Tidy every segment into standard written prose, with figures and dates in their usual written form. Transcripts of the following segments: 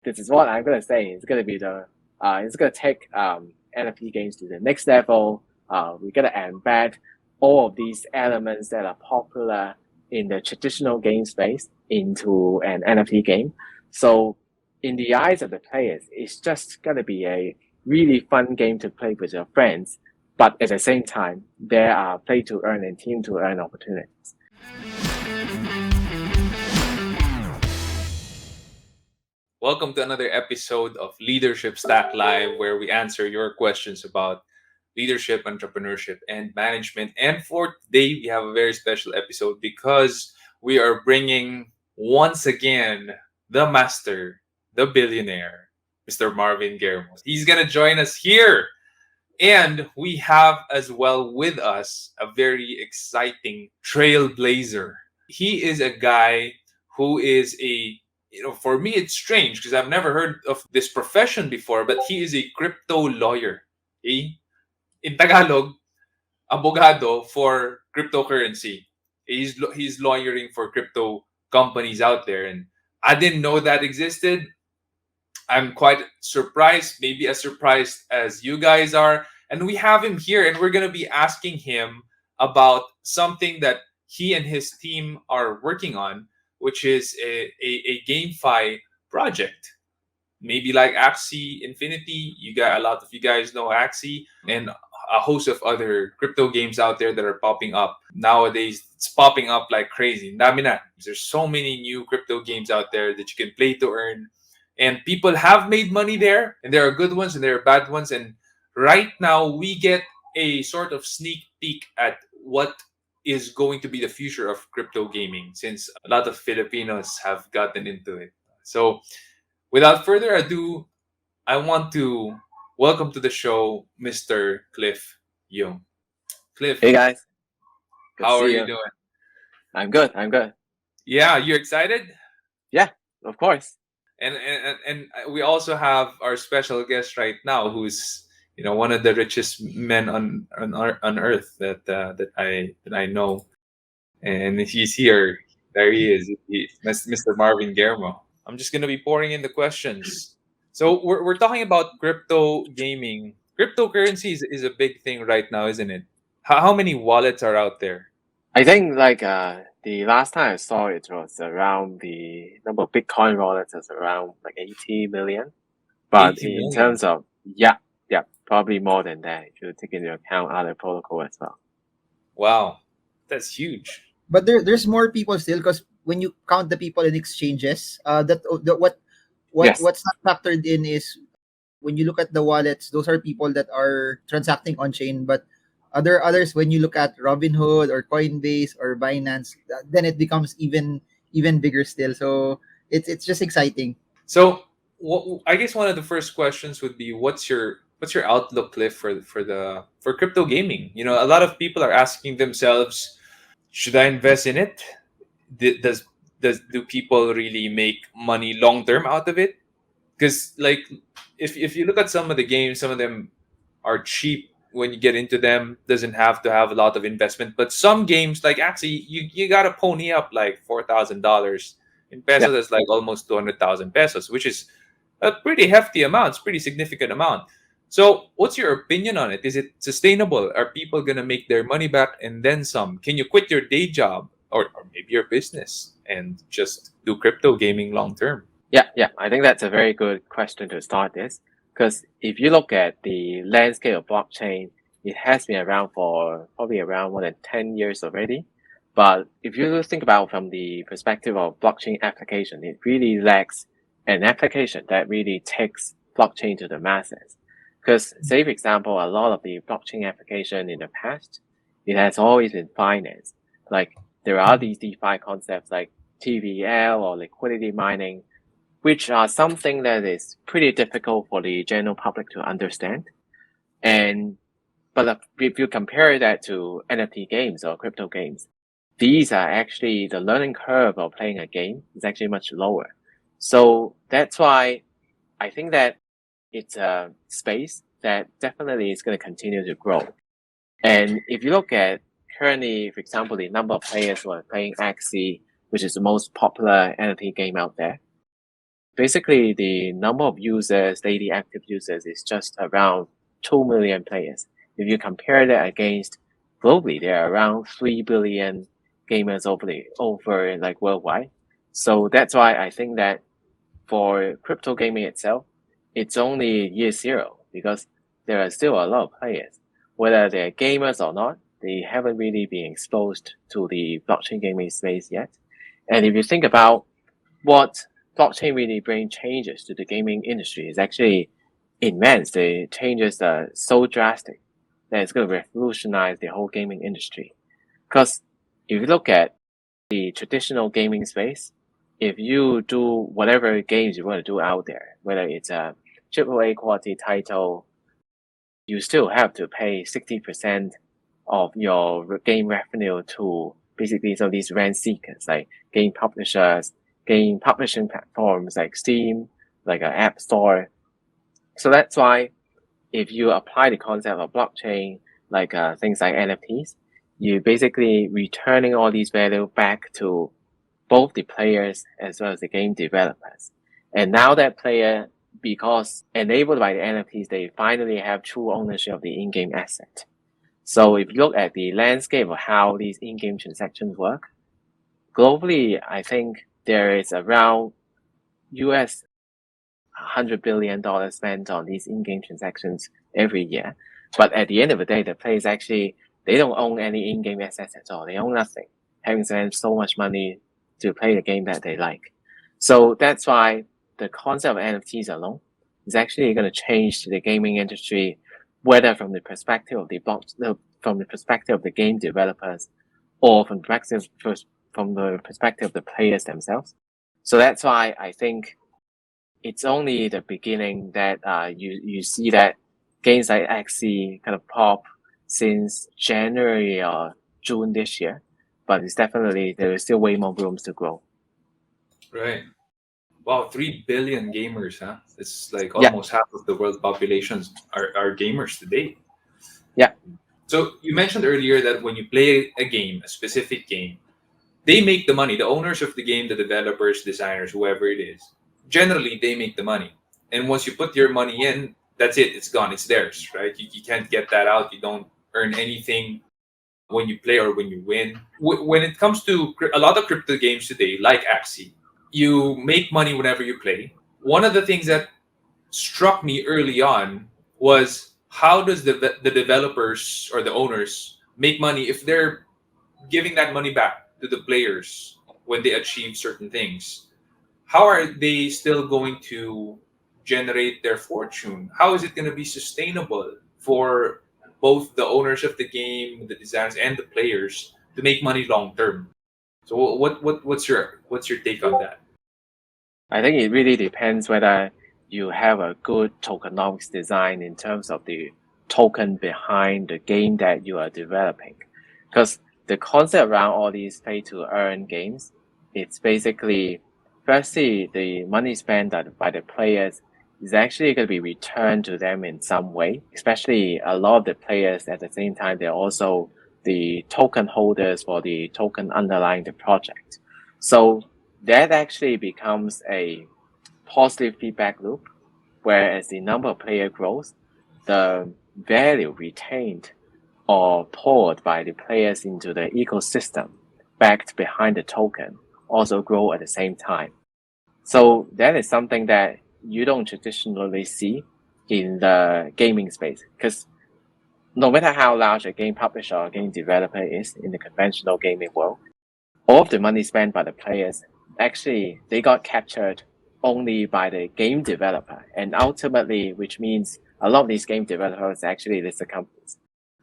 this is what I'm gonna say. It's gonna be it's gonna take NFT games to the next level. We're gonna embed all of these elements that are popular in the traditional game space into an NFT game. So in the eyes of the players, it's just gonna be a really fun game to play with your friends. But at the same time, there are play to earn and team to earn opportunities. Welcome to another episode of Leadership Stack Live, where we answer your questions about leadership, entrepreneurship, and management. And for today, we have a very special episode because we are bringing once again the master, the billionaire, Mr. Marvin Germo. He's going to join us here. And we have as well with us a very exciting trailblazer. He is a guy who is for me, it's strange because I've never heard of this profession before, but he is a crypto lawyer. Okay? In Tagalog, abogado for cryptocurrency. He's lawyering for crypto companies out there. And I didn't know that existed. I'm quite surprised, maybe as surprised as you guys are. And we have him here, and we're going to be asking him about something that he and his team are working on, which is a GameFi project. Maybe like Axie Infinity. You got a lot of you guys know Axie, and a host of other crypto games out there that are popping up nowadays. It's popping up like crazy. Dami na. There's so many new crypto games out there that you can play to earn, and people have made money there, and there are good ones and there are bad ones. And right now we get a sort of sneak peek at what is going to be the future of crypto gaming, since a lot of Filipinos have gotten into it. So without further ado, I want to welcome to the show Mr. Cliff Young. Cliff, Hey guys, good to how are see you you. doing? I'm good. I'm good. Yeah, you excited? Yeah, of course. And we also have our special guest right now, who's one of the richest men on earth that I know, and he's here. There he is. Mr. Marvin Germo. I'm just gonna be pouring in the questions. So we're talking about crypto gaming. Cryptocurrency is a big thing right now, isn't it? How many wallets are out there? I think the last time I saw it was around the number of Bitcoin wallets is around like 80 million. But 80 in million. terms of yeah, probably more than that if you take into account other protocol as well. Wow, that's huge. But there's more people still because when you count the people in exchanges, Yes. what's not factored in is when you look at the wallets, those are people that are transacting on chain. But others, when you look at Robinhood or Coinbase or Binance, then it becomes even bigger still. So it's just exciting. So, I guess one of the first questions would be, what's your outlook, Cliff, for crypto gaming? A lot of people are asking themselves, should I invest in it? Do people really make money long term out of it? Because like, if you look at some of the games, some of them are cheap when you get into them. Doesn't have to have a lot of investment, but some games like actually you gotta pony up like $4,000 in Yeah. pesos. That's like almost 200,000 pesos, which is a pretty hefty amount. It's pretty significant amount. So, what's your opinion on it? Is it sustainable? Are people gonna make their money back and then some? Can you quit your day job or maybe your business and just do crypto gaming long term? Yeah. I think that's a very good question to start this. Because if you look at the landscape of blockchain, it has been around for probably around more than 10 years already. But if you think about from the perspective of blockchain application, it really lacks an application that really takes blockchain to the masses. Because say, for example, a lot of the blockchain application in the past, it has always been finance. Like there are these DeFi concepts like TVL or liquidity mining, which are something that is pretty difficult for the general public to understand. But if you compare that to NFT games or crypto games, these are actually the learning curve of playing a game is actually much lower. So that's why I think that it's a space that definitely is going to continue to grow. And if you look at currently, for example, the number of players who are playing Axie, which is the most popular NFT game out there, Basically, the number of users, daily active users, is just around 2 million players. If you compare that against globally, there are around 3 billion gamers over like worldwide. So that's why I think that for crypto gaming itself, it's only year zero because there are still a lot of players. Whether they're gamers or not, they haven't really been exposed to the blockchain gaming space yet. And if you think about what blockchain really brings changes to the gaming industry, is actually immense. The changes are so drastic that it's going to revolutionize the whole gaming industry. Because if you look at the traditional gaming space, if you do whatever games you want to do out there, whether it's a AAA quality title, you still have to pay 60% of your game revenue to basically some of these rent seekers like game publishers, game publishing platforms like Steam, like an app store. So that's why if you apply the concept of blockchain, like things like NFTs, you basically returning all these value back to both the players as well as the game developers. And now that player, because enabled by the NFTs, they finally have true ownership of the in-game asset. So if you look at the landscape of how these in-game transactions work, globally, I think there is around US $100 billion spent on these in-game transactions every year. But at the end of the day, the players actually, they don't own any in-game assets at all. They own nothing, having spent so much money to play the game that they like. So that's why the concept of NFTs alone is actually going to change the gaming industry, whether from the perspective of the game developers, or from the perspective of the players themselves. So that's why I think it's only the beginning that you see that games like Axie kind of pop since January or June this year, but it's definitely there is still way more rooms to grow. Right. Wow, 3 billion gamers, huh? It's like Yeah. almost half of the world populations are gamers today. Yeah. So you mentioned earlier that when you play a game, a specific game, they make the money. The owners of the game, the developers, designers, whoever it is, generally they make the money. And once you put your money in, that's it. It's gone. It's theirs, right? You can't get that out. You don't earn anything when you play or when you win. When it comes to a lot of crypto games today, like Axie, you make money whenever you play. One of the things that struck me early on was how does the developers or the owners make money if they're giving that money back to the players when they achieve certain things? How are they still going to generate their fortune? How is it going to be sustainable for both the owners of the game, the designers, and the players to make money long term? So what's your take on that? I think it really depends whether you have a good tokenomics design in terms of the token behind the game that you are developing. Because the concept around all these pay to earn games, it's basically, firstly, the money spent by the players is actually going to be returned to them in some way. Especially a lot of the players at the same time, they're also the token holders for the token underlying the project. So that actually becomes a positive feedback loop, where as the number of player grows, the value retained or poured by the players into the ecosystem backed behind the token also grow at the same time. So that is something that you don't traditionally see in the gaming space, because no matter how large a game publisher or game developer is in the conventional gaming world, all of the money spent by the players, actually, they got captured only by the game developer. And ultimately, which means a lot of these game developers actually listed companies.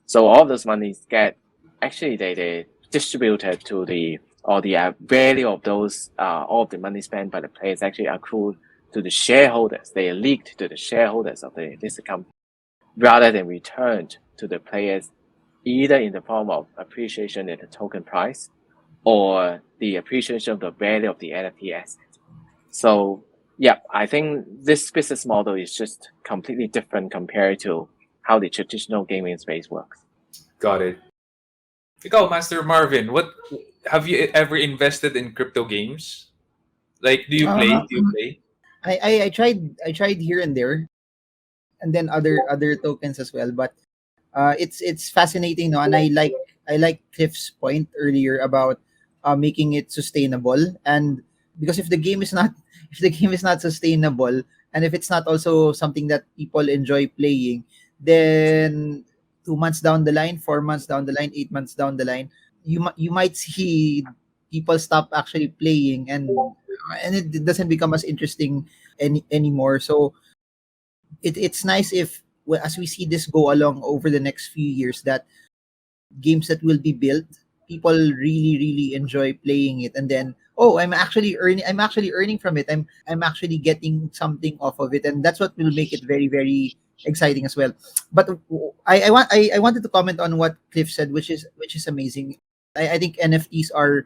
So all of those monies they distributed to the value of those, all of the money spent by the players actually accrued to the shareholders. They are leaked to the shareholders of the listed company rather than returned to the players either in the form of appreciation in the token price or the appreciation of the value of the NFT asset. So yeah, I think this business model is just completely different compared to how the traditional gaming space works. Got it. Ikaw, Master Marvin, what have you ever invested in crypto games? Like, do you play? Uh, Do you play? I tried here and there, and then other tokens as well. But it's fascinating, no? And I like Cliff's point earlier about making it sustainable. And because if the game is not if the game is not sustainable, and if it's not also something that people enjoy playing, then 2 months down the line, 4 months down the line, 8 months down the line, you might see people stop actually playing, and it doesn't become as interesting anymore. So it's nice if, well, as we see this go along over the next few years, that games that will be built, people really enjoy playing it, and then, oh, I'm actually earning from it. I'm actually getting something off of it, and that's what will make it very exciting as well. But I wanted to comment on what Cliff said, which is amazing. I think NFTs are,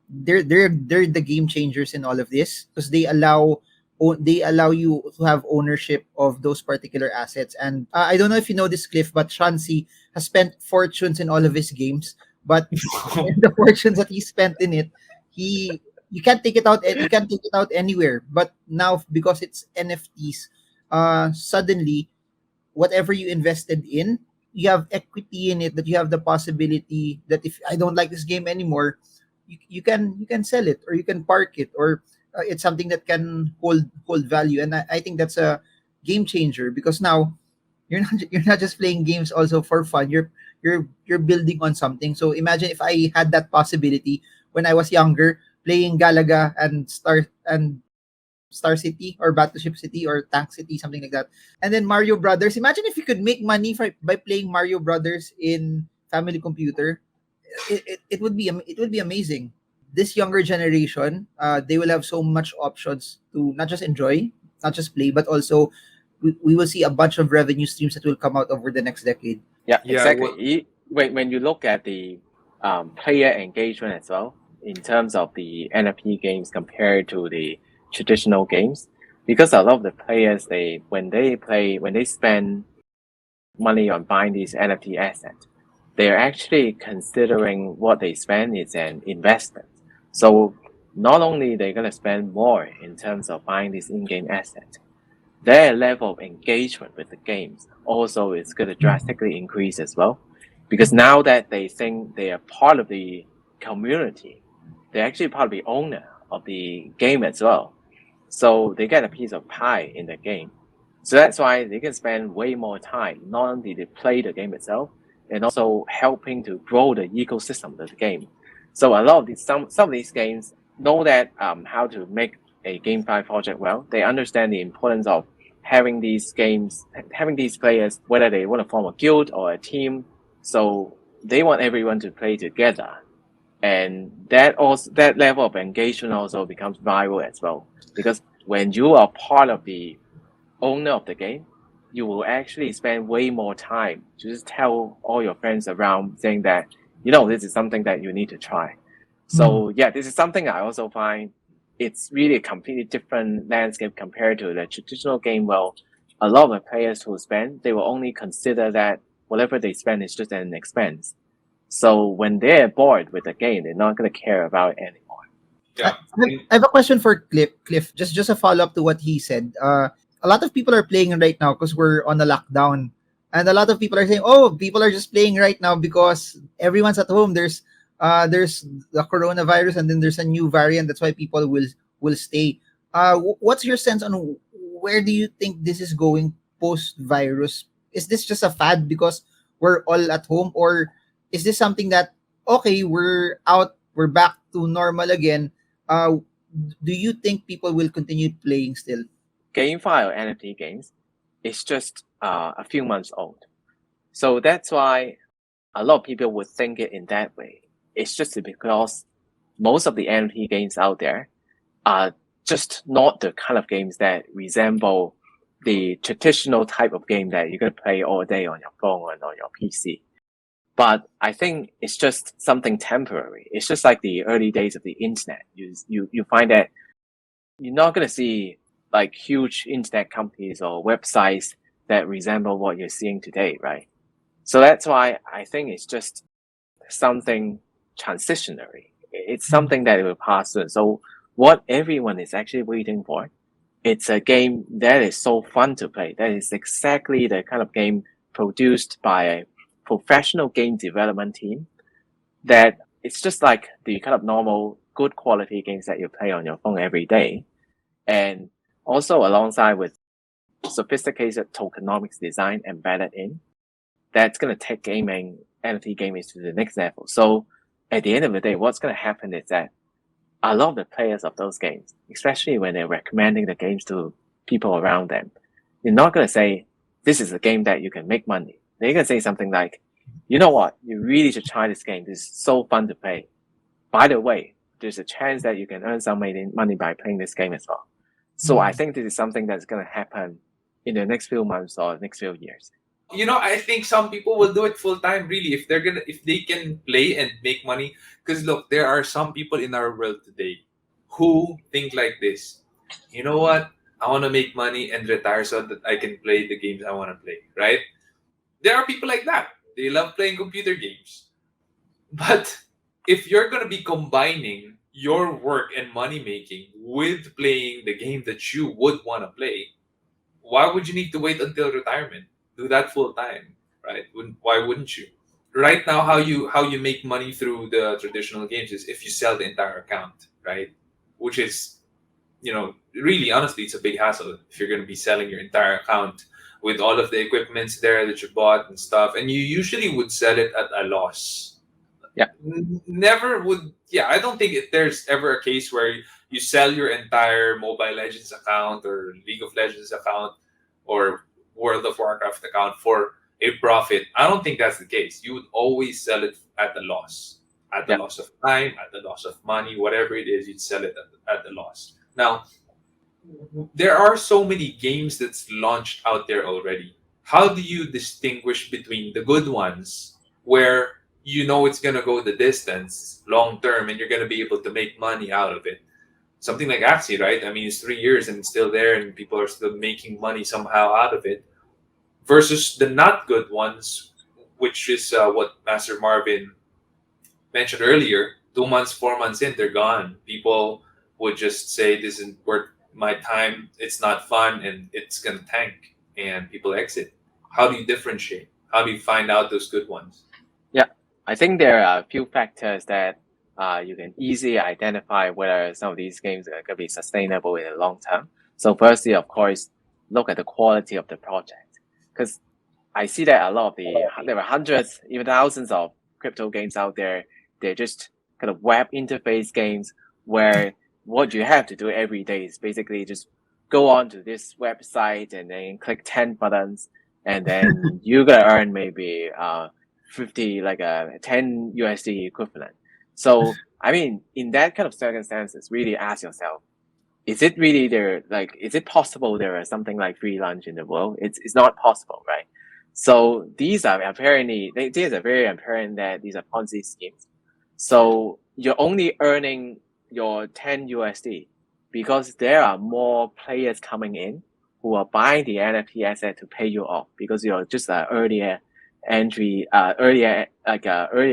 they're the game changers in all of this, because they allow you to have ownership of those particular assets. And I don't know if you know this, Cliff, but Shansi has spent fortunes in all of his games. But the fortunes that he spent in it, he you can't take it out. You can't take it out anywhere. But now, because it's NFTs, suddenly whatever you invested in, you have equity in it, that you have the possibility that if I don't like this game anymore, you can sell it, or you can park it, or it's something that can hold value. And I think that's a game changer, because now you're not just playing games also for fun. You're building on something. So imagine if I had that possibility when I was younger, playing Galaga and Star City, or Battleship City, or Tank City, something like that. And then Mario Brothers. Imagine if you could make money by playing Mario Brothers in family computer. It would be amazing. This younger generation, they will have so much options to not just enjoy, not just play, but also we will see a bunch of revenue streams that will come out over the next decade. Yeah, Yeah, exactly. what When you look at the player engagement as well, in terms of the NFT games compared to the traditional games, because a lot of the players, when they spend money on buying these NFT assets, they're actually considering what they spend is an investment. So not only they're gonna spend more in terms of buying this in-game asset, their level of engagement with the games also is going to drastically increase as well. Because now that they think they are part of the community, they're actually part of the owner of the game as well. So they get a piece of pie in the game. So that's why they can spend way more time, not only to play the game itself, and also helping to grow the ecosystem of the game. So a lot of some of these games know that how to make a GameFi project well. They understand the importance of having these games, having these players, whether they want to form a guild or a team. So they want everyone to play together, and that level of engagement also becomes viral as well. Because when you are part of the owner of the game, you will actually spend way more time to just tell all your friends around, saying that, this is something that you need to try. So yeah, this is something I also find it's really a completely different landscape compared to the traditional game. Well, a lot of the players who spend, they will only consider that whatever they spend is just an expense. So when they're bored with the game, they're not going to care about it anymore. I, yeah. I have a question for Cliff. Just a follow up to what he said. A lot of people are playing right now because we're on a lockdown, and a lot of people are saying, "Oh, people are just playing right now because everyone's at home. There's the coronavirus, and then there's a new variant. That's why people will stay." What's your sense on where do you think this is going post virus? Is this just a fad because we're all at home, or is this something that, okay, we're out, we're back to normal again? Uh, do you think people will continue playing still? GameFi or NFT games is just a few months old. So that's why a lot of people would think it in that way. It's just because most of the NFT games out there are just not the kind of games that resemble the traditional type of game that you're going to play all day on your phone or on your PC. But I think it's just something temporary. It's just like the early days of the internet. You find that you're not going to see like huge internet companies or websites that resemble what you're seeing today, right? So that's why I think it's just something transitionary. It's something that will pass soon. So what everyone is actually waiting for it's a game that is so fun to play. That is exactly the kind of game produced by a professional game development team, that it's just like the kind of normal good quality games that you play on your phone every day. And also alongside with sophisticated tokenomics design embedded in, that's going to take gaming, NFT gaming to the next level. So at the end of the day, what's going to happen is that a lot of the players of those games, especially when they're recommending the games to people around them, they're not going to say, this is a game that you can make money. They're going to say something like, you know what? You really should try this game. This is so fun to play. By the way, there's a chance that you can earn some money by playing this game as well. So I think this is something that's going to happen in the next few months or next few years. I think some people will do it full time, really, if they can play and make money. Because look, there are some people in our world today who think like this. You know what? I want to make money and retire so that I can play the games I want to play, right? There are people like that. They love playing computer games. But if you're going to be combining your work and money making with playing the game that you would want to play, why would you need to wait until retirement? Do that full time, right? Why wouldn't you? Right now, how you make money through the traditional games is if you sell the entire account, right? Which is, really honestly, it's a big hassle if you're going to be selling your entire account with all of the equipments there that you bought and stuff, and you usually would sell it at a loss. Yeah. Never would. Yeah, I don't think there's ever a case where you sell your entire Mobile Legends account or League of Legends account or World of Warcraft account for a profit. I don't think that's the case. You would always sell it at a loss, at the Yeah. loss of time, at the loss of money, whatever it is, you'd sell it at the loss. Now, there are so many games that's launched out there already. How do you distinguish between the good ones where it's going to go the distance long term and you're going to be able to make money out of it? Something like Axie, right? I mean, it's 3 years and it's still there and people are still making money somehow out of it, versus the not good ones, which is what Master Marvin mentioned earlier. 2 months, 4 months in, they're gone. People would just say, this isn't worth my time, it's not fun, and it's going to tank, and people exit. How do you differentiate? How do you find out those good ones? Yeah, I think there are a few factors that you can easily identify whether some of these games are going to be sustainable in the long term. So firstly, of course, look at the quality of the project, because I see that there are hundreds, even thousands of crypto games out there. They're just kind of web interface games where what you have to do every day is basically just go on to this website and then click 10 buttons, and then you're gonna earn maybe 50, like a 10 USD equivalent. So I mean, in that kind of circumstances, really ask yourself, is it really is it possible there is something like free lunch in the world? It's not possible, right? So these are very apparent that these are Ponzi schemes. So you're only earning your 10 USD because there are more players coming in who are buying the NFT asset to pay you off, because you're just an earlier earlier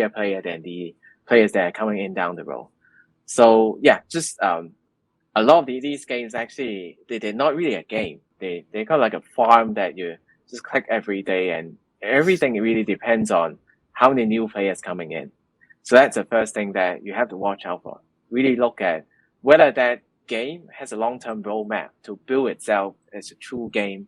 player than the players that are coming in down the road. So yeah, just a lot of these games actually they're not really a game. They're kind of like a farm that you just click every day, and everything really depends on how many new players coming in. So that's the first thing that you have to watch out for. Really look at whether that game has a long-term roadmap to build itself as a true game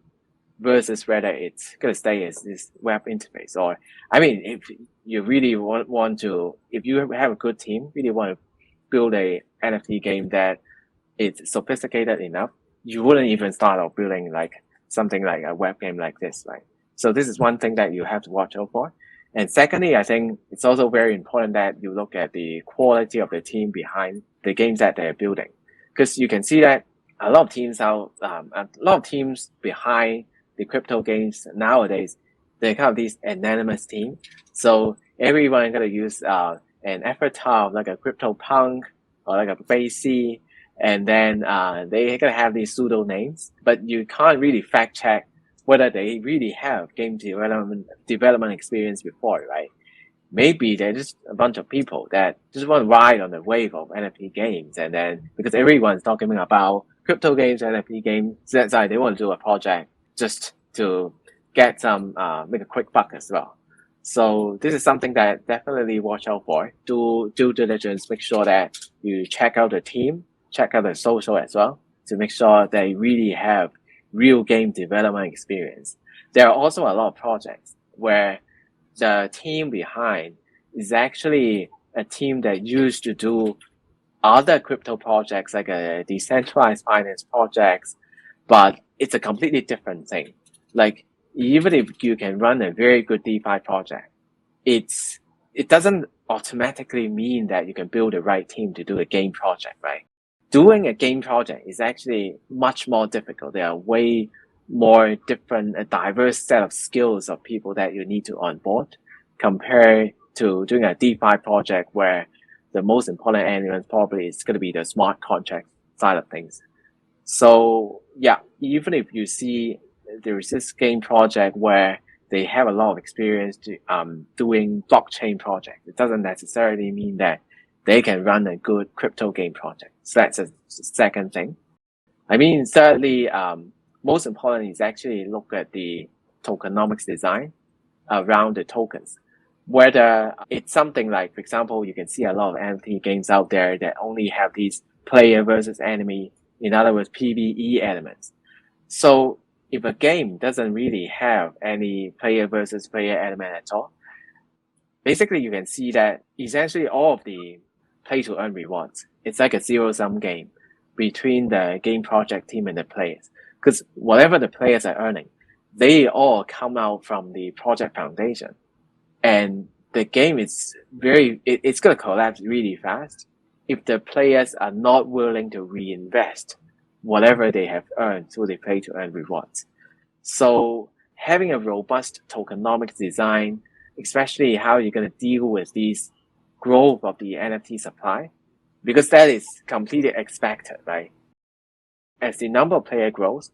versus whether it's going to stay as this web interface. Or, I mean, if you really want to, if you have a good team, really want to build a NFT game that it's sophisticated enough, you wouldn't even start off building like something like a web game like this, right? So this is one thing that you have to watch out for. And secondly, I think it's also very important that you look at the quality of the team behind the games that they're building, because you can see that a lot of teams behind the crypto games nowadays, they're kind of these anonymous team. So everyone gonna use an avatar of like a crypto punk or like a Basie, and then they gonna have these pseudo names, but you can't really fact check whether they really have game development experience before, right? Maybe they're just a bunch of people that just want to ride on the wave of NFT games, and then because everyone's talking about crypto games, NFT games, that's why they want to do a project just to get some, make a quick buck as well. So this is something that definitely watch out for. Do due diligence, make sure that you check out the team, check out the social as well, to make sure they really have real game development experience. There are also a lot of projects where the team behind is actually a team that used to do other crypto projects like a decentralized finance projects, but it's a completely different thing. Like even if you can run a very good DeFi project, it doesn't automatically mean that you can build the right team to do a game project, right? Doing a game project is actually much more difficult. There are way more different, a diverse set of skills of people that you need to onboard compared to doing a DeFi project where the most important element probably is going to be the smart contract side of things. So yeah, even if you see there is this game project where they have a lot of experience doing blockchain projects, it doesn't necessarily mean that they can run a good crypto game project. So that's a second thing. I mean, thirdly, most important is actually look at the tokenomics design around the tokens. Whether it's something like, for example, you can see a lot of NFT games out there that only have these player versus enemy, in other words, PvE elements. So if a game doesn't really have any player versus player element at all, basically you can see that essentially all of the play to earn rewards, it's like a zero sum game between the game project team and the players. Because whatever the players are earning, they all come out from the project foundation. And the game is it's going to collapse really fast if the players are not willing to reinvest whatever they have earned through the play to earn rewards. So having a robust tokenomics design, especially how you're going to deal with these growth of the NFT supply, because that is completely expected, right? As the number of player grows,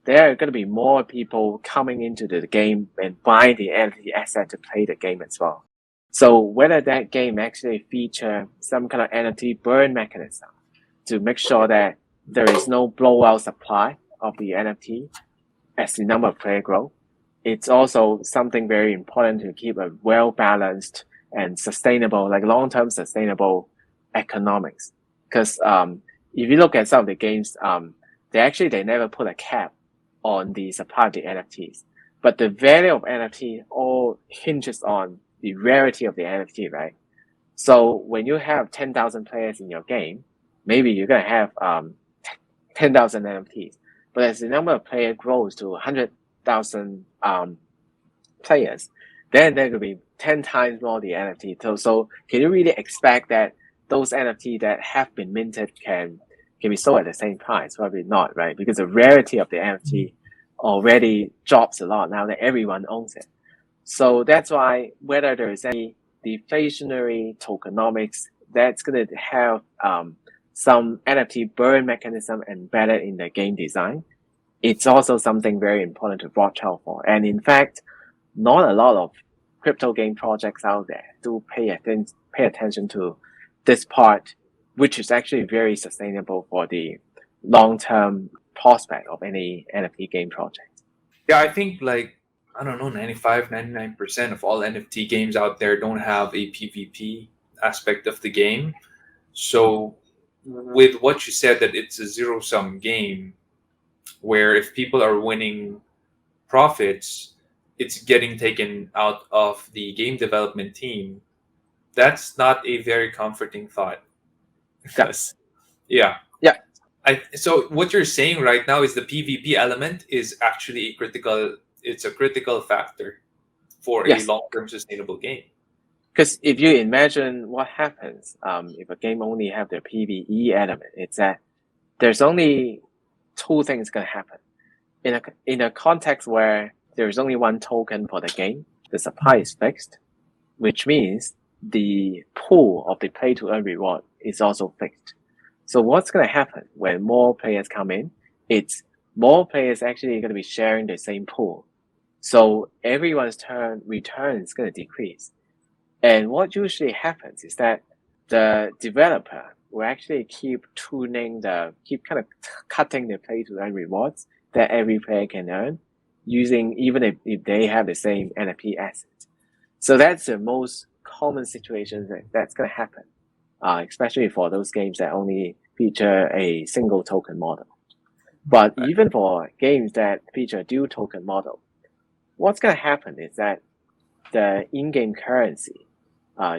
there are going to be more people coming into the game and buying the NFT asset to play the game as well. So whether that game actually feature some kind of NFT burn mechanism to make sure that there is no blowout supply of the NFT as the number of players grow, it's also something very important to keep a well-balanced and sustainable, like long-term sustainable economics. Because if you look at some of the games, they never put a cap on the supply of the NFTs. But the value of NFT all hinges on the rarity of the NFT, right? So when you have 10,000 players in your game, maybe you're going to have 10,000 NFTs. But as the number of players grows to 100,000 players, then there could be 10 times more the NFT. So can you really expect that those NFT that have been minted can be sold at the same price? Probably not, right? Because the rarity of the NFT already drops a lot now that everyone owns it. So that's why whether there is any deflationary tokenomics, that's going to have some NFT burn mechanism embedded in the game design. It's also something very important to watch out for. And in fact, not a lot of crypto game projects out there do pay attention to this part, which is actually very sustainable for the long-term prospect of any NFT game project. Yeah, I think like, I don't know, 95, 99% of all NFT games out there don't have a PvP aspect of the game. So with what you said, that it's a zero sum game where if people are winning profits, it's getting taken out of the game development team. That's not a very comforting thought. Because yeah. Yeah. So what you're saying right now is the PvP element is actually it's a critical factor for a Yes. long-term sustainable game. Because if you imagine what happens if a game only have the PvE element, it's that there's only two things going to happen. In a context where there's only one token for the game, the supply is fixed, which means the pool of the play to earn reward is also fixed. So what's going to happen when more players come in? It's more players actually going to be sharing the same pool. So everyone's return is going to decrease. And what usually happens is that the developer will actually keep keep kind of cutting the play to earn rewards that every player can earn using, even if they have the same NFT assets. So that's the most common situation that's going to happen, especially for those games that only feature a single token model. But even for games that feature a dual token model, what's going to happen is that the in-game currency,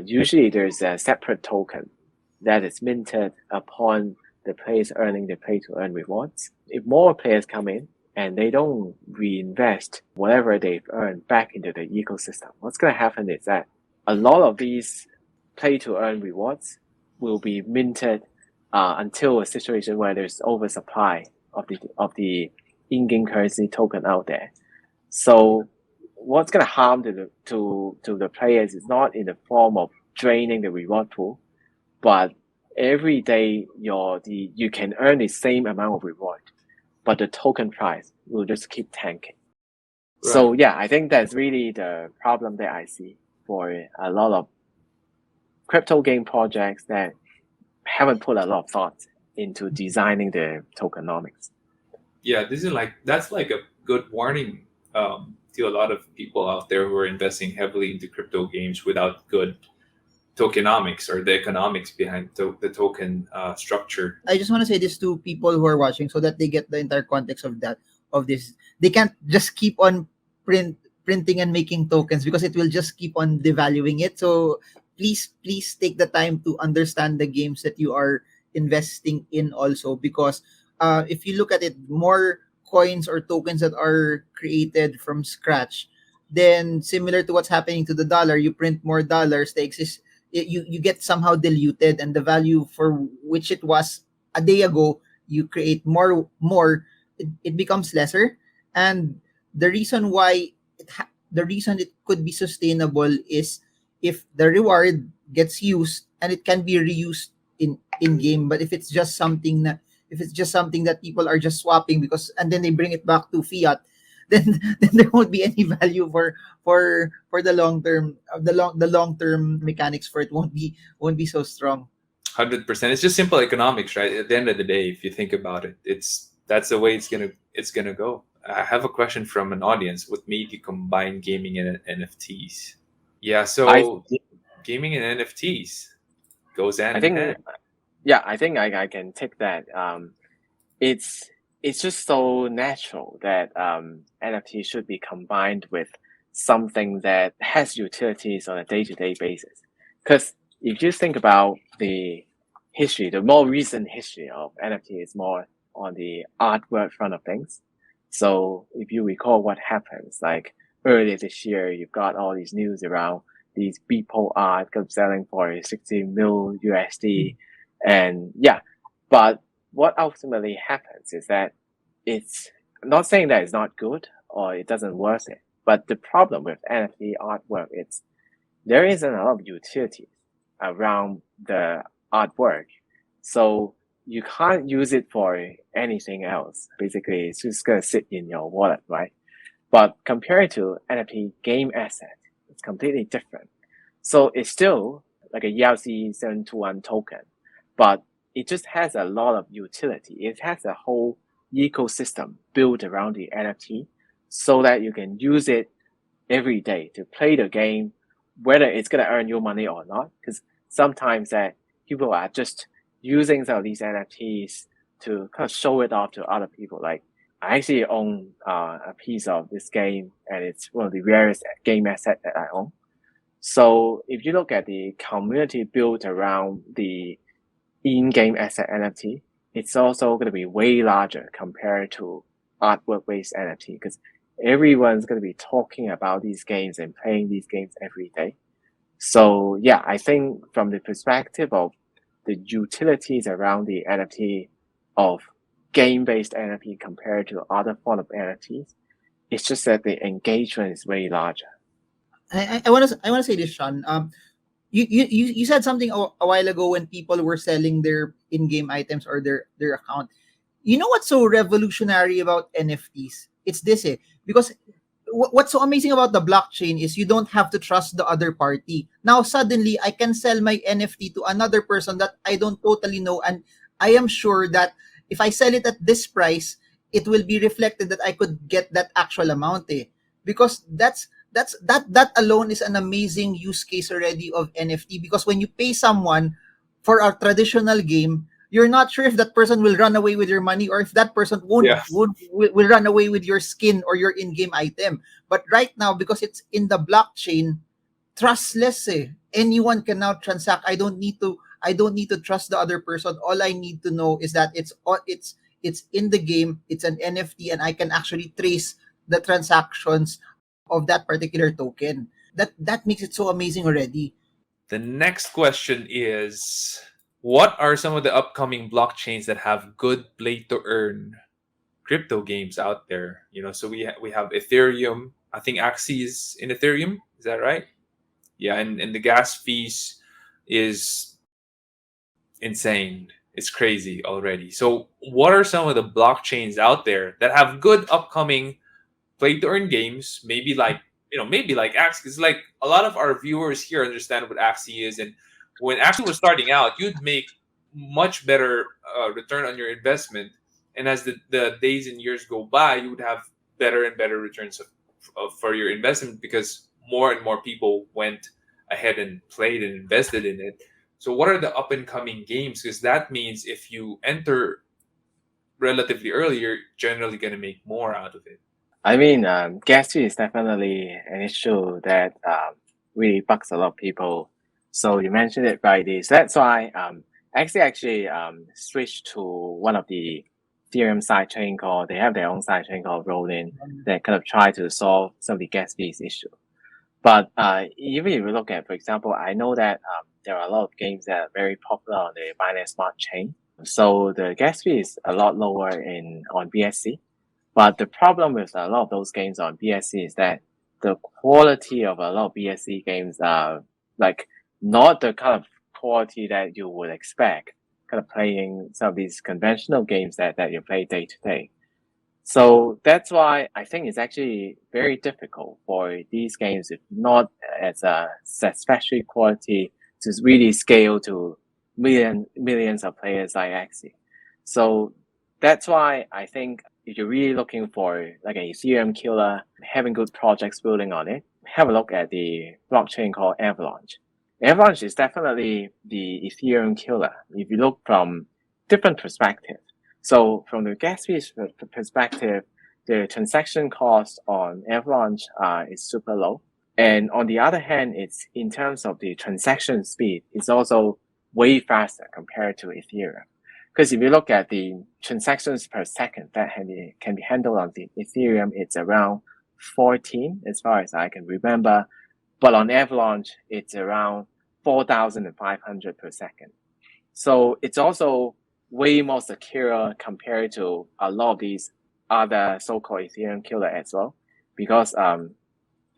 usually there's a separate token that is minted upon the players earning the play-to-earn rewards. If more players come in and they don't reinvest whatever they've earned back into the ecosystem, what's going to happen is that a lot of these play-to-earn rewards will be minted until a situation where there's oversupply of the in-game currency token out there. So what's going to harm to the players is not in the form of draining the reward pool, but every day you can earn the same amount of reward, but the token price will just keep tanking. Right. So yeah, I think that's really the problem that I see for a lot of crypto game projects that haven't put a lot of thought into designing the tokenomics. Yeah, that's like a good warning to a lot of people out there who are investing heavily into crypto games without good tokenomics or the economics behind the token structure. I just want to say this to people who are watching so that they get the entire context of this. They can't just keep on printing and making tokens because it will just keep on devaluing it. So please take the time to understand the games that you are investing in also, because if you look at it, more coins or tokens that are created from scratch, then similar to what's happening to the dollar, you print more dollars, you get somehow diluted, and the value for which it was a day ago, you create more, it becomes lesser. And the reason why the reason it could be sustainable is if the reward gets used and it can be reused in game. But if it's just something that people are just swapping because, and then they bring it back to fiat, then there won't be any value for the long term. The long term mechanics for it won't be so strong. 100%. It's just simple economics, right? At the end of the day, if you think about it, that's the way it's gonna go. I have a question from an audience. What made you combine gaming and NFTs? Yeah, so gaming and NFTs goes hand in hand. Yeah, I think I can take that. It's just so natural that NFT should be combined with something that has utilities on a day-to-day basis. Because if you think about the more recent history of NFT is more on the artwork front of things. So if you recall what happens, like earlier this year, you've got all these news around these Beeple art selling for 60 mil USD. And yeah, but what ultimately happens is that I'm not saying that it's not good or it doesn't worth it, but the problem with NFT artwork is there isn't a lot of utility around the artwork. So you can't use it for anything else. Basically, it's just going to sit in your wallet, right? But compared to NFT game asset, it's completely different. So it's still like a ERC 721 token, but it just has a lot of utility. It has a whole ecosystem built around the NFT so that you can use it every day to play the game, whether it's going to earn you money or not. Because sometimes that people are just using some of these NFTs to kind of show it off to other people. Like I actually own a piece of this game, and it's one of the rarest game assets that I own. So if you look at the community built around the in-game asset NFT, it's also going to be way larger compared to artwork-based NFT, because everyone's going to be talking about these games and playing these games every day. So yeah, I think from the perspective of the utilities around the NFT of game-based NFT compared to other form of NFTs, it's just that the engagement is way larger. I want to say this, Sean. You said something a while ago when people were selling their in-game items or their account. You know what's so revolutionary about NFTs? It's this, because what's so amazing about the blockchain is you don't have to trust the other party. Now suddenly I can sell my NFT to another person that I don't totally know, and I am sure that if I sell it at this price, it will be reflected that I could get that actual amount, eh. Because that alone is an amazing use case already of NFT, because when you pay someone for a traditional game, you're not sure if that person will run away with your money, or if that person Yeah. will run away with your skin or your in-game item. But right now, because it's in the blockchain, trustless, eh. Anyone can now transact. I don't need to trust the other person. All I need to know is that it's in the game, it's an NFT, and I can actually trace the transactions of that particular token. That makes it so amazing already. The next question is, what are some of the upcoming blockchains that have good play to earn crypto games out there? So we have Ethereum. I think Axie is in Ethereum. Is that right? Yeah, and the gas fees is insane. It's crazy already. So what are some of the blockchains out there that have good upcoming play to earn games? Maybe like Axie. It's like a lot of our viewers here understand what Axie is, and when Axie was starting out, you'd make much better return on your investment, and as the days and years go by, you would have better and better returns for your investment, because more and more people went ahead and played and invested in it. So what are the up and coming games? Because that means if you enter relatively early, you're generally going to make more out of it. I mean, gas fee is definitely an issue that really bugs a lot of people. So you mentioned it rightly. So that's why actually switched to one of the Ethereum sidechain called, they have their own sidechain called Rollin that kind of try to solve some of the gas fees issue. But even if you look at, for example, I know that there are a lot of games that are very popular on the Binance Smart Chain. So the gas fee is a lot lower on BSC. But the problem with a lot of those games on BSC is that the quality of a lot of BSC games are like not the kind of quality that you would expect kind of playing some of these conventional games that you play day to day. So that's why I think it's actually very difficult for these games, if not as a satisfactory quality, to really scale to millions of players like Axie. So that's why I think if you're really looking for like a Ethereum killer, having good projects building on it, have a look at the blockchain called Avalanche. Avalanche is definitely the Ethereum killer if you look from different perspectives. So from the gas fee perspective, the transaction cost on Avalanche is super low. And on the other hand, it's in terms of the transaction speed, it's also way faster compared to Ethereum. Because if you look at the transactions per second that can be handled on the Ethereum, it's around 14 as far as I can remember. But on Avalanche, it's around 4,500 per second. So it's also way more secure compared to a lot of these other so-called Ethereum killer as well. Because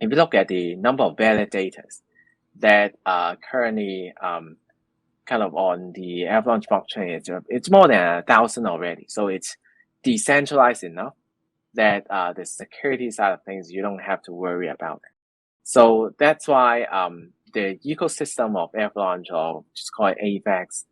if you look at the number of validators that are currently kind of on the Avalanche blockchain, it's more than 1,000 already. So it's decentralized enough that the security side of things, you don't have to worry about it. So that's why the ecosystem of Avalanche, or just call it AVAX,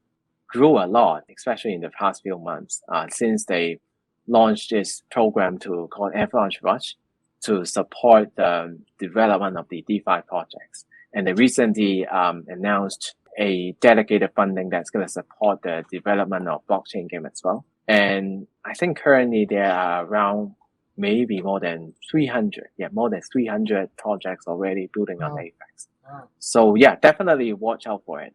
grew a lot, especially in the past few months, since they launched this program called Avalanche Rush to support the development of the DeFi projects. And they recently announced a dedicated funding that's going to support the development of blockchain game as well. And I think currently there are around maybe more than 300 projects already building on AVAX. Wow. So yeah, definitely watch out for it.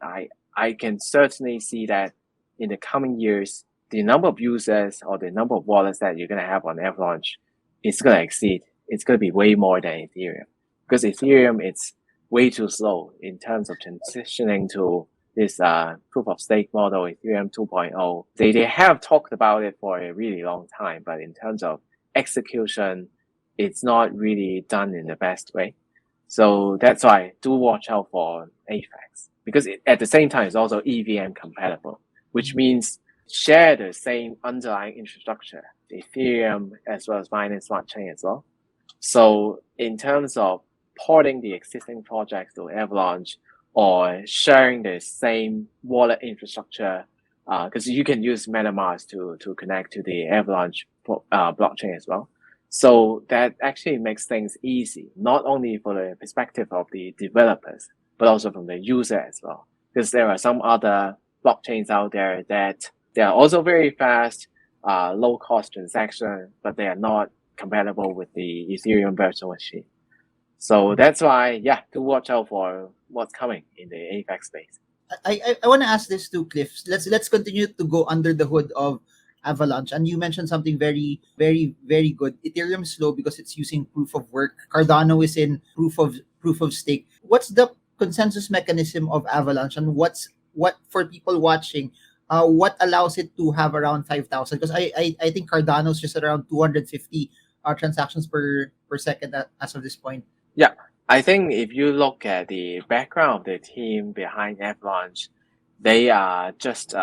I can certainly see that in the coming years, the number of users or the number of wallets that you're going to have on Avalanche is going to exceed. It's going to be way more than Ethereum, because Ethereum, it's way too slow in terms of transitioning to this proof of stake model, Ethereum 2.0. They have talked about it for a really long time, but in terms of execution, it's not really done in the best way. So that's why do watch out for AVAX, because at the same time, it's also EVM compatible, which means share the same underlying infrastructure, Ethereum as well as Binance Smart Chain as well. So in terms of porting the existing projects to Avalanche or sharing the same wallet infrastructure, because you can use MetaMask to connect to the Avalanche blockchain as well. So that actually makes things easy, not only for the perspective of the developers, but also from the user as well. Because there are some other blockchains out there that they are also very fast, low cost transaction, but they are not compatible with the Ethereum virtual machine. So that's why, yeah, to watch out for what's coming in the AFAX space. I want to ask this to Cliff. Let's continue to go under the hood of Avalanche. And you mentioned something very good. Ethereum is slow because it's using proof of work. Cardano is in proof of stake. What's the consensus mechanism of Avalanche, and what for people watching? What allows it to have around 5,000? Because I think Cardano's just around 250 transactions per second as of this point. Yeah, I think if you look at the background of the team behind Avalanche, they are just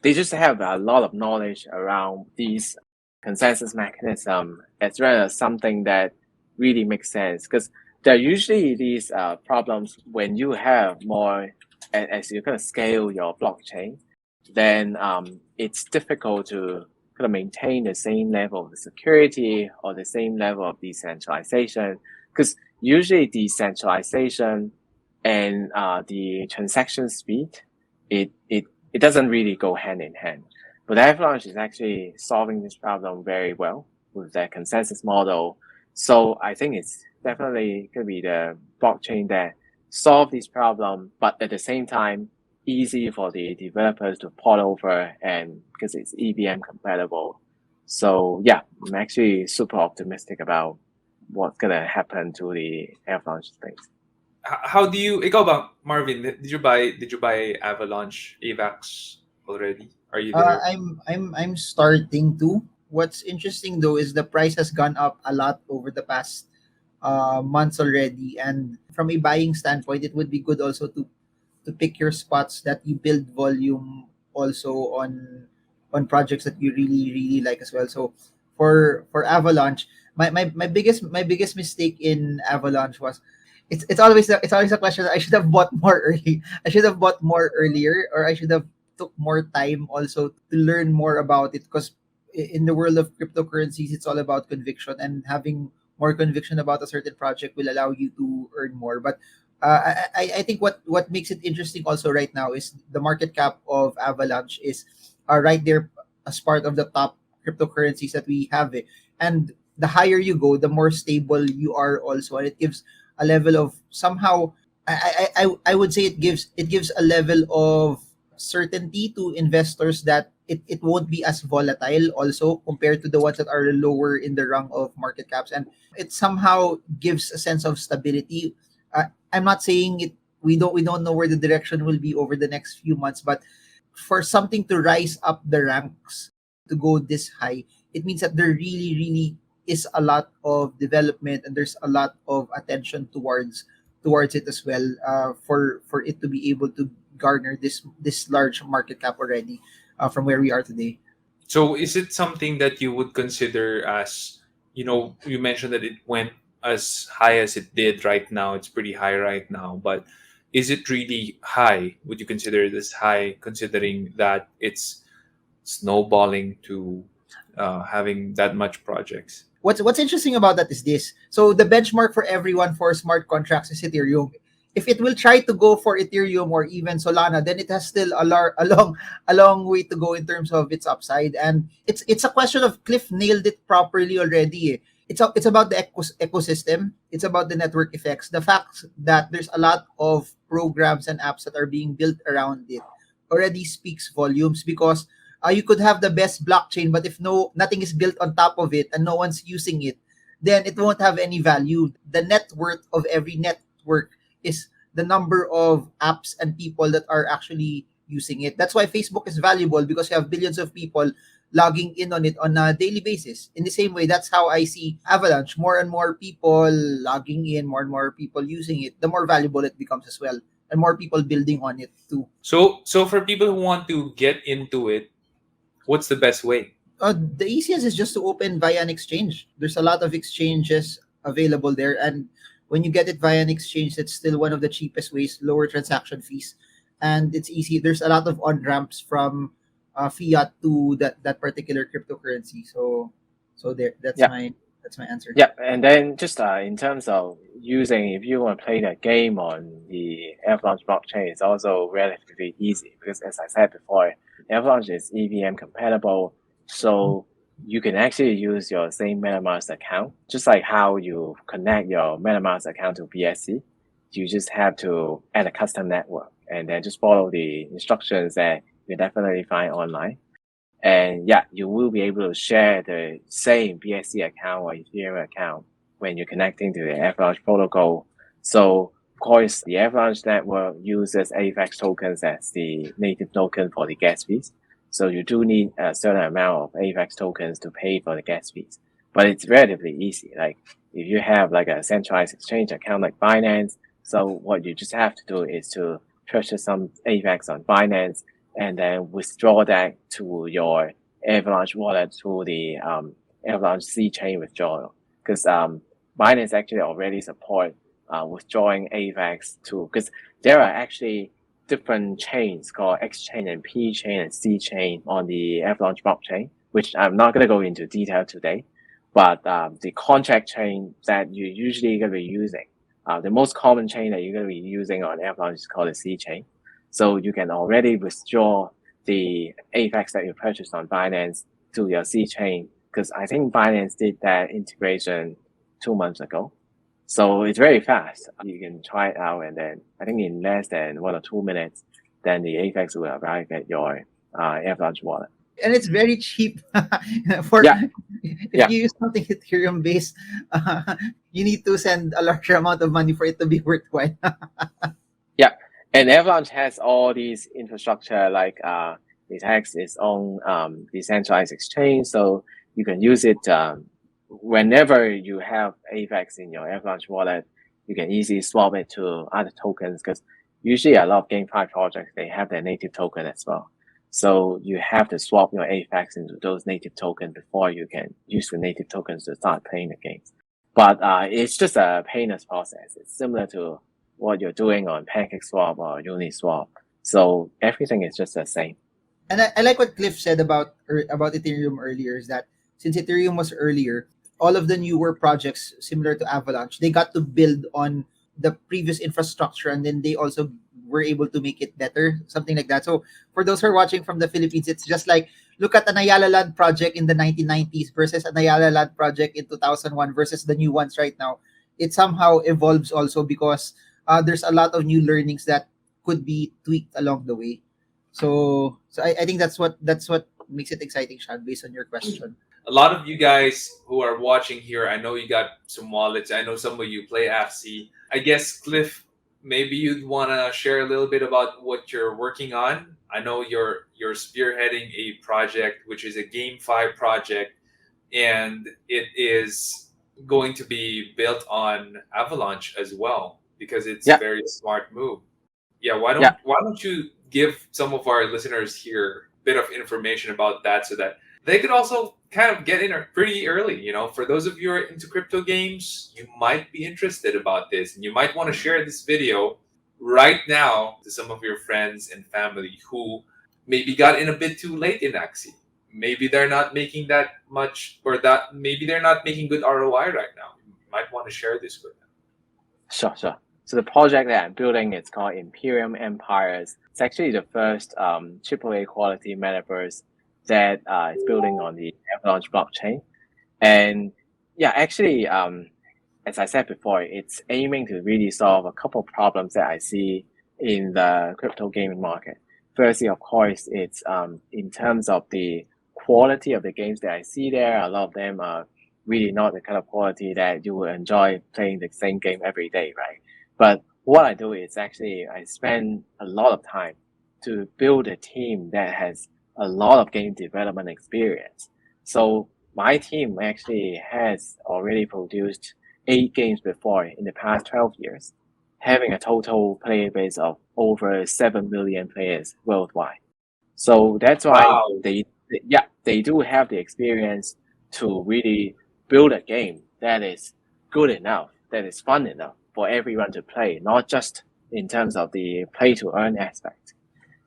they just have a lot of knowledge around these consensus mechanism as well as something that really makes sense because there are usually these problems when you have more as you kind of scale your blockchain, then it's difficult to kind of maintain the same level of security or the same level of decentralization because usually decentralization and the transaction speed, it doesn't really go hand in hand. But Avalanche is actually solving this problem very well with their consensus model. So I think it's definitely going to be the blockchain that solve this problem, but at the same time, easy for the developers to port over and because it's EVM compatible. So yeah, I'm actually super optimistic about what's gonna happen to the Avalanche space. How do you? Ikaw ba, Marvin? Did you buy Avalanche AVAX already? Are you there? I'm starting to. What's interesting though is the price has gone up a lot over the past months already, and from a buying standpoint, it would be good also to pick your spots that you build volume also on projects that you really like as well. So for Avalanche, my biggest mistake in Avalanche was it's always a question that I should have bought more early. I should have bought more earlier, or I should have took more time also to learn more about it, because in the world of cryptocurrencies, it's all about conviction, and having more conviction about a certain project will allow you to earn more. But I think what makes it interesting also right now is the market cap of Avalanche is right there as part of the top cryptocurrencies that we have. And the higher you go, the more stable you are also, and it gives a level of somehow I would say it gives a level of certainty to investors that it won't be as volatile also compared to the ones that are lower in the rung of market caps, and it somehow gives a sense of stability. I'm not saying it we don't know where the direction will be over the next few months, but for something to rise up the ranks to go this high, it means that there really is a lot of development, and there's a lot of attention towards it as well, for it to be able to garner this large market cap already, from where we are today. So is it something that you would consider as, you mentioned that it went as high as it did right now. It's pretty high right now, but is it really high? Would you consider this high considering that it's snowballing to having that much projects? What's interesting about that is this. So the benchmark for everyone for smart contracts is Ethereum. If it will try to go for Ethereum or even Solana, then it has still a long way to go in terms of its upside. And it's a question of Cliff nailed it properly already. It's about the ecosystem. It's about the network effects. The fact that there's a lot of programs and apps that are being built around it already speaks volumes, because you could have the best blockchain, but if nothing is built on top of it and no one's using it, then it won't have any value. The net worth of every network is the number of apps and people that are actually using it. That's why Facebook is valuable, because you have billions of people logging in on it on a daily basis. In the same way, that's how I see Avalanche. More and more people logging in, more and more people using it, the more valuable it becomes as well, and more people building on it too. So for people who want to get into it, what's the best way? The easiest is just to open via an exchange. There's a lot of exchanges available there. And when you get it via an exchange, it's still one of the cheapest ways, lower transaction fees, and it's easy. There's a lot of on ramps from fiat to that particular cryptocurrency. So there, Yeah. that's my answer. Yeah, and then just in terms of using, if you want to play the game on the Avalanche blockchain, it's also relatively easy because, as I said before, Avalanche is EVM compatible, so you can actually use your same MetaMask account, just like how you connect your MetaMask account to BSC. You just have to add a custom network and then just follow the instructions that you definitely find online. And yeah, you will be able to share the same BSC account or Ethereum account when you're connecting to the Avalanche protocol. So of course, the Avalanche network uses AVAX tokens as the native token for the gas fees. So you do need a certain amount of AVAX tokens to pay for the gas fees. But it's relatively easy. Like if you have like a centralized exchange account like Binance, so what you just have to do is to purchase some AVAX on Binance and then withdraw that to your Avalanche wallet through the Avalanche C chain withdrawal. Because Binance actually already support withdrawing AVAX to, because there are actually different chains called X chain and P chain and C chain on the Avalanche blockchain, which I'm not going to go into detail today. But the contract chain that you're usually going to be using, the most common chain that you're going to be using on Avalanche is called the C chain. So you can already withdraw the AVAX that you purchased on Binance to your C chain, because I think Binance did that integration 2 months ago. So it's very fast. You can try it out, and then I think in less than 1 or 2 minutes, then the AVAX will arrive at your Avalanche wallet. And it's very cheap. For Yeah. if you use something Ethereum based, you need to send a larger amount of money for it to be worthwhile. Yeah, and Avalanche has all these infrastructure, like it has its own decentralized exchange, so you can use it whenever you have AVAX in your Avalanche wallet. You can easily swap it to other tokens, because usually a lot of GameFi projects, they have their native token as well. So you have to swap your AVAX into those native tokens before you can use the native tokens to start playing the games. But it's just a painless process. It's similar to what you're doing on PancakeSwap or Uniswap. So everything is just the same. And I like what Cliff said about Ethereum earlier, is that since Ethereum was earlier, all of the newer projects similar to Avalanche, they got to build on the previous infrastructure, and then they also were able to make it better, something like that. So for those who are watching from the Philippines, it's just like, look at an Ayala Land project in the 1990s versus an Ayala Land project in 2001 versus the new ones right now. It somehow evolves also because there's a lot of new learnings that could be tweaked along the way. So I think that's what makes it exciting, Sean, based on your question. A lot of you guys who are watching here, I know you got some wallets. I know some of you play AFC. I guess, Cliff, maybe you'd want to share a little bit about what you're working on. I know you're spearheading a project, which is a GameFi project, and it is going to be built on Avalanche as well, because it's a very smart move. Yeah, why don't you give some of our listeners here a bit of information about that, so that they could also kind of get in pretty early. You know, for those of you who are into crypto games, you might be interested about this, and you might want to share this video right now to some of your friends and family who maybe got in a bit too late in Axie. Maybe they're not making that much, or that maybe they're not making good ROI right now. You might want to share this with them. Sure. So the project that I'm building, it's called Imperium Empires. It's actually the first AAA quality metaverse that is building on the Avalanche blockchain. And yeah, actually, as I said before, it's aiming to really solve a couple of problems that I see in the crypto gaming market. Firstly, of course, it's in terms of the quality of the games that I see there. A lot of them are really not the kind of quality that you will enjoy playing the same game every day, right? But what I do is actually I spend a lot of time to build a team that has a lot of game development experience. So my team actually has already produced 8 games before in the past 12 years, having a total player base of over 7 million players worldwide. So that's why they do have the experience to really build a game that is good enough, that is fun enough for everyone to play, not just in terms of the play to earn aspect.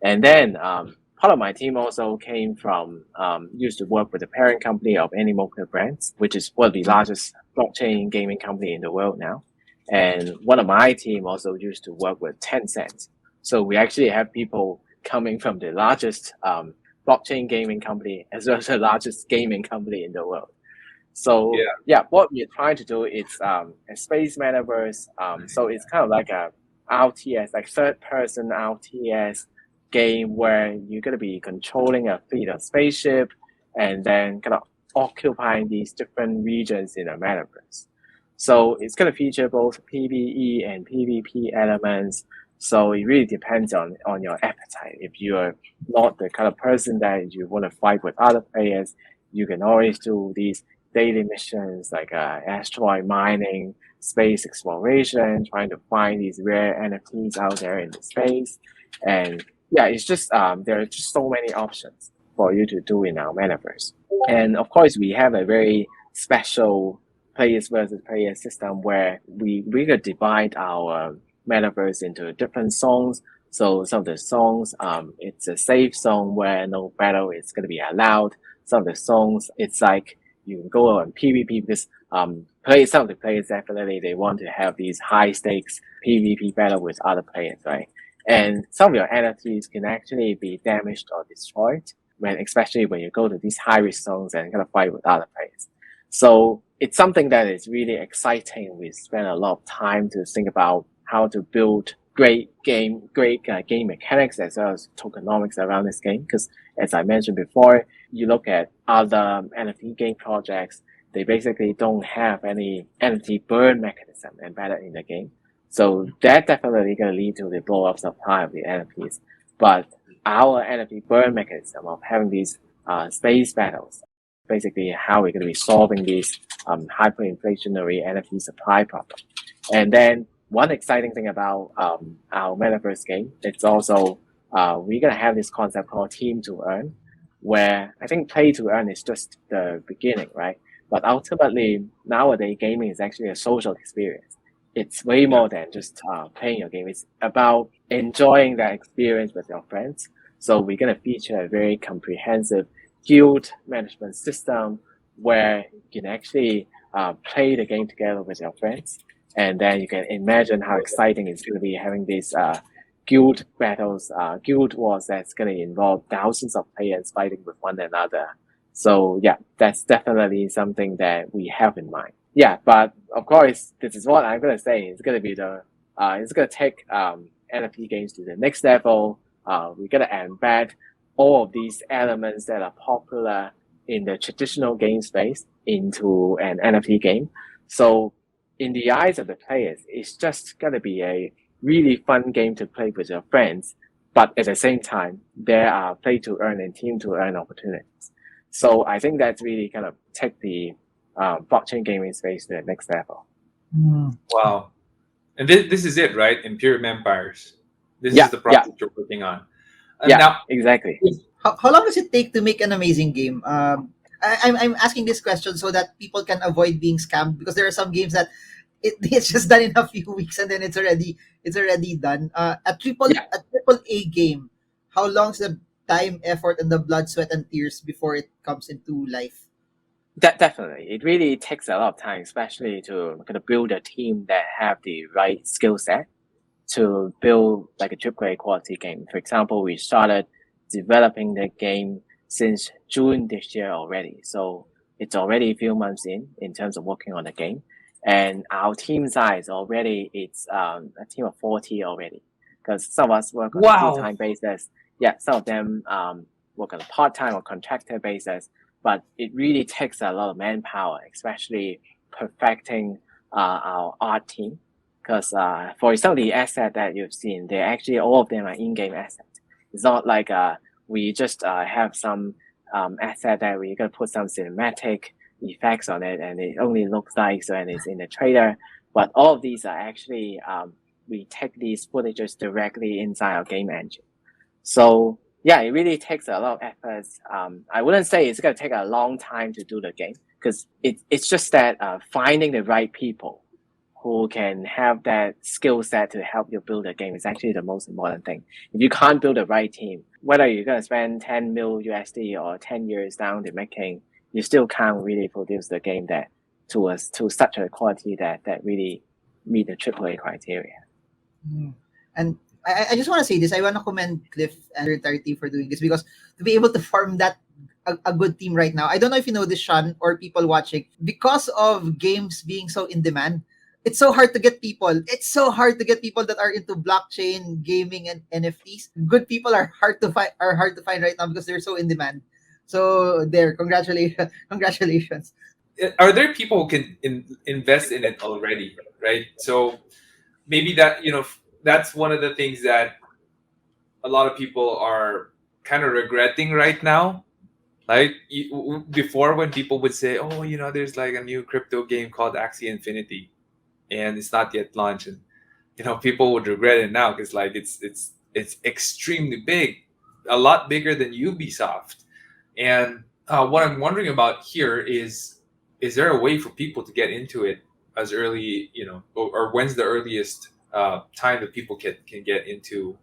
And then part of my team also came from used to work with the parent company of Animoca Brands, which is one of the largest blockchain gaming company in the world now. And one of my team also used to work with Tencent. So we actually have people coming from the largest blockchain gaming company as well as the largest gaming company in the world. So what we're trying to do is a space metaverse. So it's kind of like a RTS, like third person RTS game where you're going to be controlling a fleet of spaceship and then kind of occupying these different regions in a metaverse. So it's going to feature both PvE and PvP elements. So it really depends on your appetite. If you're not the kind of person that you want to fight with other players, you can always do these daily missions like asteroid mining, space exploration, trying to find these rare NFTs out there in the space. And it's just there are just so many options for you to do in our metaverse. And of course, we have a very special players versus players system where we could divide our metaverse into different zones. So some of the zones, it's a safe zone where no battle is going to be allowed. Some of the zones, it's like you can go on PvP because some of the players definitely they want to have these high stakes PvP battle with other players, right? And some of your NFTs can actually be damaged or destroyed especially when you go to these high risk zones and kind of fight with other players. So it's something that is really exciting. We spend a lot of time to think about how to build great game mechanics as well as tokenomics around this game. Because as I mentioned before, you look at other NFT game projects, they basically don't have any NFT burn mechanism embedded in the game. So that definitely going to lead to the blow up supply of the NFTs. But our NFT burn mechanism of having these space battles, basically how we're going to be solving these hyperinflationary NFT supply problem. And then one exciting thing about our metaverse game, it's also we're going to have this concept called team to earn, where I think play to earn is just the beginning, right? But ultimately, nowadays gaming is actually a social experience. It's way more than just playing your game. It's about enjoying that experience with your friends. So we're going to feature a very comprehensive guild management system where you can actually play the game together with your friends. And then you can imagine how exciting it's going to be having these guild battles, guild wars that's going to involve thousands of players fighting with one another. So that's definitely something that we have in mind. Yeah, but of course, this is what I'm going to say. It's going to be it's going to take NFT games to the next level. We're going to embed all of these elements that are popular in the traditional game space into an NFT game. So in the eyes of the players, it's just going to be a really fun game to play with your friends. But at the same time, there are play to earn and team to earn opportunities. So I think that's really kind of take the blockchain gaming space to the next level. Wow. And this is it, right? Imperium Empires. This is the project you're working on. Now, exactly. How long does it take to make an amazing game? I'm asking this question so that people can avoid being scammed, because there are some games that it's just done in a few weeks and then it's already done. A triple A game, how long's the time, effort, and the blood, sweat, and tears before it comes into life? Definitely. It really takes a lot of time, especially to kind of build a team that have the right skill set to build like a AAA quality game. For example, we started developing the game since June this year already. So it's already a few months in terms of working on the game. And our team size already, it's a team of 40 already. Because some of us work on a full-time basis. Yeah, some of them work on a part-time or contractor basis. But it really takes a lot of manpower, especially perfecting our art team. Because for some of the assets that you've seen, they're actually all of them are in-game assets. It's not like we just have some asset that we're gonna put some cinematic effects on it and it only looks like so and it's in the trailer. But all of these are actually we take these footages directly inside our game engine. So it really takes a lot of efforts. I wouldn't say it's gonna take a long time to do the game, because it's just that finding the right people who can have that skill set to help you build a game is actually the most important thing. If you can't build the right team, whether you're going to spend 10 mil USD or 10 years down the making, you still can't really produce the game that to such a quality that really meet the AAA criteria. And I just want to say this. I want to commend Cliff and entire team for doing this, because to be able to form that a good team right now. I don't know if you know this, Sean, or people watching. Because of games being so in demand, it's so hard to get people. It's so hard to get people that are into blockchain, gaming, and NFTs. Good people are hard to find. Are hard to find right now because they're so in demand. So there, congratulations, congratulations. Are there people who can invest in it already, right? So maybe that, that's one of the things that a lot of people are kind of regretting right now. Like before, when people would say, "Oh, there's like a new crypto game called Axie Infinity, and it's not yet launched," and people would regret it now because like it's extremely big, a lot bigger than Ubisoft. And what I'm wondering about here is there a way for people to get into it as early, or when's the earliest time that people can get into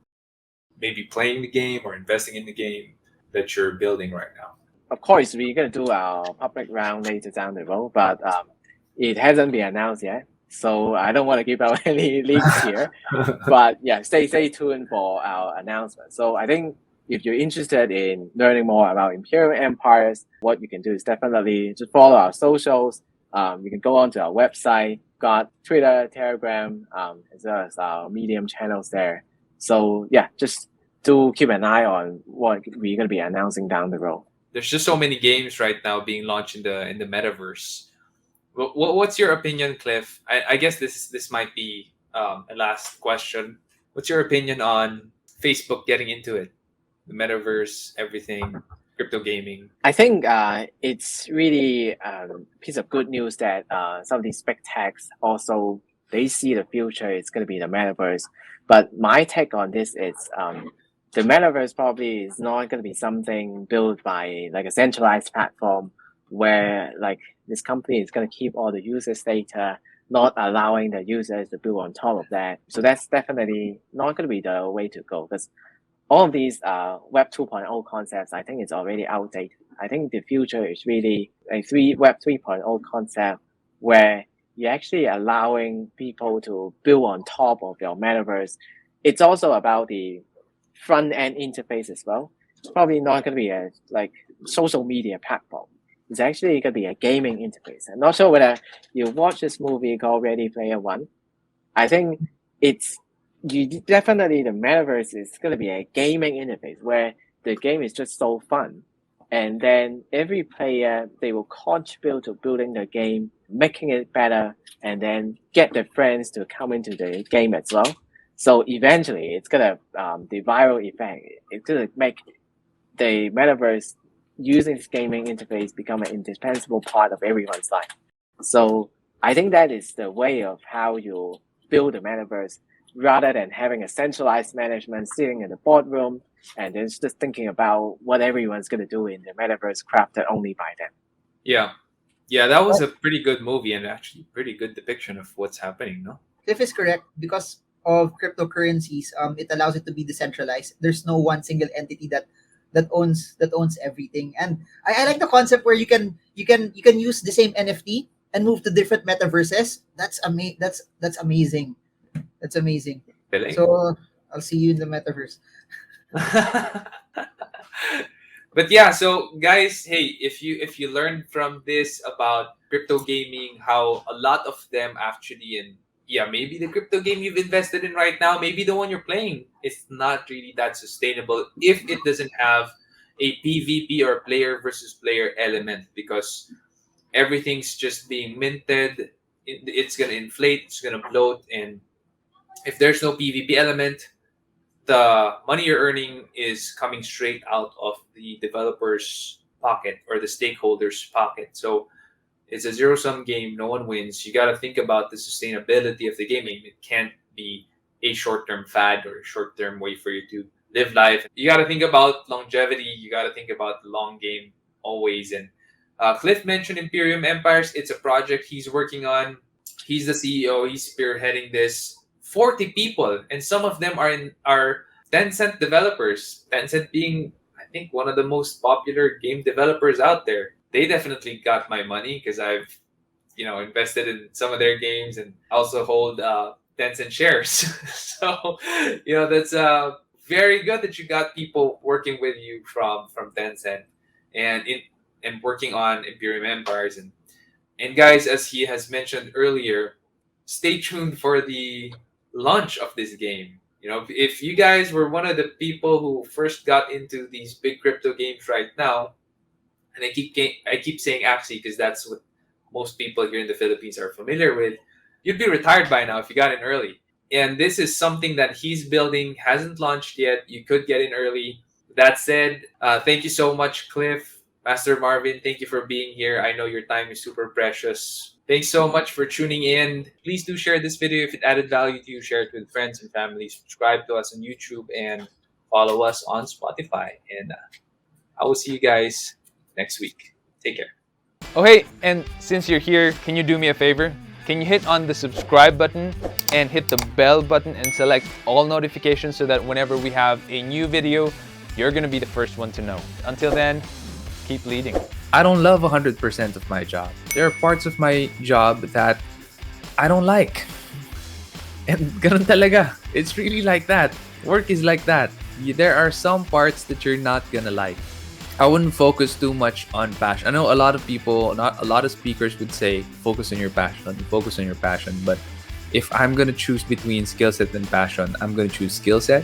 maybe playing the game or investing in the game that you're building right now? Of course, we're going to do our public round later down the road, but it hasn't been announced yet. So I don't want to give out any leaks here. But yeah, stay tuned for our announcement. So I think if you're interested in learning more about Imperium Empires, what you can do is definitely just follow our socials. You can go onto our website, got Twitter, Telegram, as well as our Medium channels there. So yeah, just do keep an eye on what we're going to be announcing down the road. There's just so many games right now being launched in the metaverse. What's your opinion, Cliff? I guess this might be a last question. What's your opinion on Facebook getting into it, the metaverse, everything, crypto gaming? I think it's really a piece of good news that some of these big techs also they see the future. It's going to be the metaverse. But my take on this is the metaverse probably is not going to be something built by like a centralized platform where like this company is going to keep all the users' data, not allowing the users to build on top of that. So that's definitely not going to be the way to go, because all of these Web 2.0 concepts, I think it's already outdated. I think the future is really a Web 3.0 concept where you're actually allowing people to build on top of your metaverse. It's also about the front end interface as well. It's probably not going to be a like social media platform. It's actually going to be a gaming interface. I'm not sure whether you watch this movie called Ready Player One. I think it's definitely the metaverse is going to be a gaming interface where the game is just so fun. And then every player, they will contribute to building the game, making it better, and then get their friends to come into the game as well. So eventually, it's gonna the viral effect. It's gonna make the metaverse using this gaming interface become an indispensable part of everyone's life. So I think that is the way of how you build a metaverse, rather than having a centralized management sitting in the boardroom and then just thinking about what everyone's gonna do in the metaverse crafted only by them. Yeah, that was a pretty good movie and actually pretty good depiction of what's happening, no? Cliff is correct, because of cryptocurrencies, it allows it to be decentralized. There's no one single entity that owns everything. And I like the concept where you can use the same NFT and move to different metaverses. That's amazing. That's amazing. Galing. So I'll see you in the metaverse. But yeah, so guys, hey, if you learned from this about crypto gaming, how a lot of them actually, and yeah, maybe the crypto game you've invested in right now, maybe the one you're playing, is not really that sustainable if it doesn't have a PvP or player versus player element, because everything's just being minted. It's gonna inflate, it's gonna bloat, and if there's no PvP element, the money you're earning is coming straight out of the developer's pocket or the stakeholders' pocket. So it's a zero sum game. No one wins. You got to think about the sustainability of the gaming. It can't be a short term fad or a short term way for you to live life. You got to think about longevity. You got to think about the long game always. And Cliff mentioned Imperium Empires. It's a project he's working on. He's the CEO. He's spearheading this. 40 people, and some of them are Tencent developers. Tencent being, I think, one of the most popular game developers out there. They definitely got my money because I've, invested in some of their games and also hold Tencent shares. So, that's very good that you got people working with you from Tencent and working on Imperium Empires. And guys, as he has mentioned earlier, stay tuned for the launch of this game. If you guys were one of the people who first got into these big crypto games right now, and I keep saying Axie because that's what most people here in the Philippines are familiar with, you'd be retired by now if you got in early. And this is something that he's building, hasn't launched yet. You could get in early. That said, thank you so much, Cliff, Master Marvin. Thank you for being here. I know your time is super precious. Thanks so much for tuning in. Please do share this video if it added value to you. Share it with friends and family. Subscribe to us on YouTube and follow us on Spotify. And I will see you guys next week. Take care. Oh hey, and since you're here, can you do me a favor? Can you hit on the subscribe button and hit the bell button and select all notifications so that whenever we have a new video, you're gonna be the first one to know. Until then, keep leading. I don't love 100% of my job. There are parts of my job that I don't like. And ganun talaga. It's really like that. Work is like that. There are some parts that you're not gonna like. I wouldn't focus too much on passion. I know a lot of people, not a lot of speakers would say, focus on your passion, focus on your passion. But if I'm gonna choose between skill set and passion, I'm gonna choose skill set.